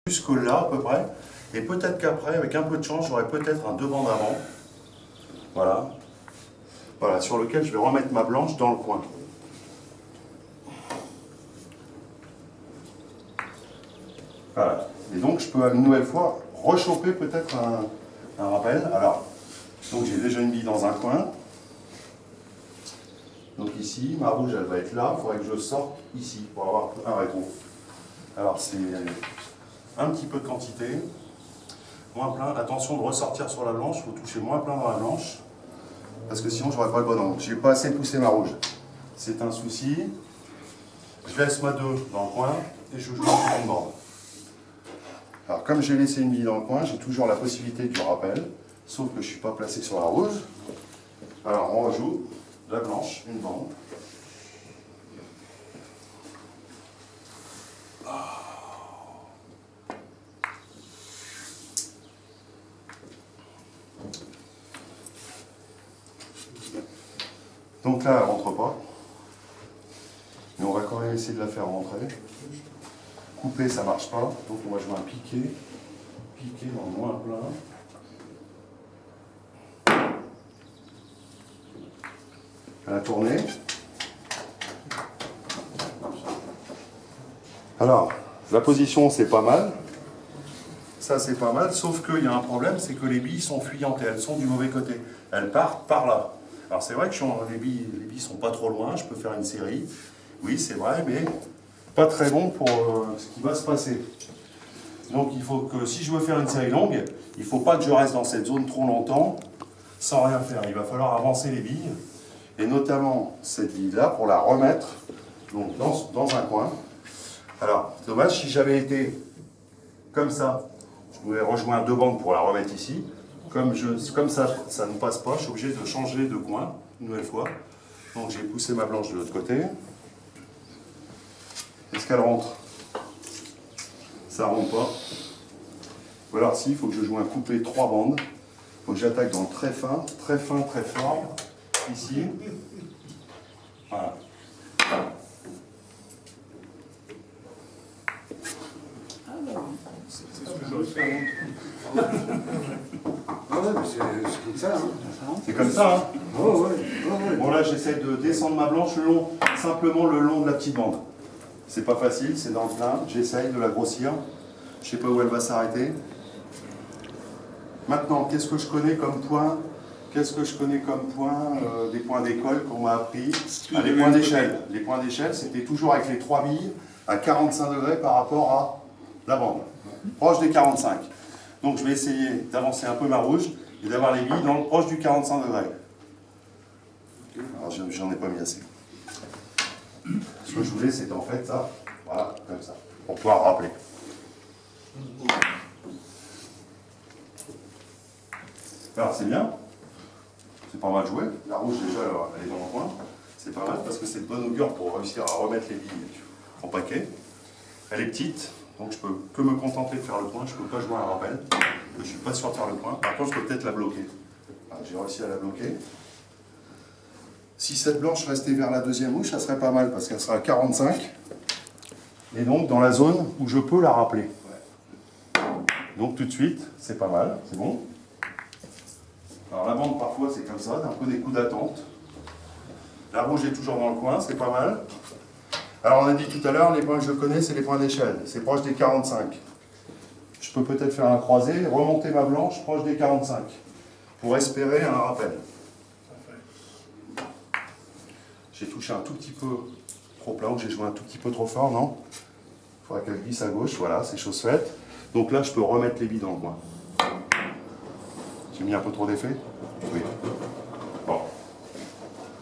Jusque là à peu près. Et peut-être qu'après, avec un peu de chance, j'aurai peut-être un 2 bandes avant. Voilà. Voilà, sur lequel je vais remettre ma blanche dans le coin. Voilà. Et donc je peux une nouvelle fois rechoper peut-être un rappel. Alors, donc j'ai déjà une bille dans un coin. Donc ici, ma rouge elle va être là, il faudrait que je sorte ici pour avoir un rétro. Alors c'est un petit peu de quantité, moins plein. Attention de ressortir sur la blanche, il faut toucher moins plein dans la blanche, parce que sinon j'aurai pas le bon angle. J'ai pas assez poussé ma rouge. C'est un souci. Je laisse ma 2 dans le coin et je joue une bande. Alors comme j'ai laissé une bille dans le coin, j'ai toujours la possibilité du rappel, sauf que je ne suis pas placé sur la rouge. Alors on rejoue la blanche, une bande. Donc là, elle ne rentre pas. Mais on va quand même essayer de la faire rentrer. Couper, ça ne marche pas. Donc on va jouer un piqué. Piqué dans le moins plein. La tournée. Alors, la position, c'est pas mal. Ça, c'est pas mal. Sauf qu'il y a un problème, c'est que les billes sont fuyantes et elles sont du mauvais côté. Elles partent par là. Alors c'est vrai que les billes sont pas trop loin, je peux faire une série. Oui, c'est vrai, mais pas très bon pour ce qui va se passer. Donc il faut que, si je veux faire une série longue, il ne faut pas que je reste dans cette zone trop longtemps sans rien faire. Il va falloir avancer les billes, et notamment cette bille-là, pour la remettre donc, dans un coin. Alors, dommage, si j'avais été comme ça, je pouvais rejoindre 2 bandes pour la remettre ici. Comme ça ne passe pas, je suis obligé de changer de coin une nouvelle fois. Donc j'ai poussé ma blanche de l'autre côté. Est-ce qu'elle rentre? Ça ne rentre pas. Ou alors si, il faut que je joue un coupé 3 bandes. Il faut que j'attaque dans le très fin, très fort. Ici. Voilà. C'est ce que j'aurais fait. Ah ouais, mais c'est comme ça. Hein. C'est comme ça, hein? Oh, ouais. Bon là, j'essaie de descendre ma blanche simplement le long de la petite bande. C'est pas facile, c'est dans le plein. J'essaye de la grossir. Je sais pas où elle va s'arrêter. Maintenant, qu'est-ce que je connais comme point? Des points d'école qu'on m'a appris? Les points d'échelle. Les points d'échelle, c'était toujours avec les 3 billes à 45 degrés par rapport à la bande. Proche des 45. Donc je vais essayer d'avancer un peu ma rouge et d'avoir les billes proche du 45 degrés. Alors j'en ai pas mis assez. Ce que je voulais, c'était en fait ça, voilà, comme ça, pour pouvoir rappeler. Alors c'est bien, c'est pas mal joué. La rouge déjà, elle est dans le coin. C'est pas mal parce que c'est de bon augure pour réussir à remettre les billes en paquet. Elle est petite. Donc je peux que me contenter de faire le point, je ne peux pas jouer un rappel. Je ne suis pas sûr de faire le point. Par contre, je peux peut-être la bloquer. J'ai réussi à la bloquer. Si cette blanche restait vers la deuxième mouche, ça serait pas mal parce qu'elle sera à 45. Et donc dans la zone où je peux la rappeler. Donc tout de suite, c'est pas mal, c'est bon. Alors la bande parfois c'est comme ça, un peu des coups d'attente. La rouge est toujours dans le coin, c'est pas mal. Alors on a dit tout à l'heure, les points que je connais, c'est les points d'échelle. C'est proche des 45. Je peux peut-être faire un croisé, remonter ma blanche proche des 45 pour espérer un rappel. J'ai touché un tout petit peu trop plein ou j'ai joué un tout petit peu trop fort, non? Il faudra qu'elle glisse à gauche, voilà, c'est chose faite. Donc là, je peux remettre les billes dans le coin. J'ai mis un peu trop d'effet? Oui.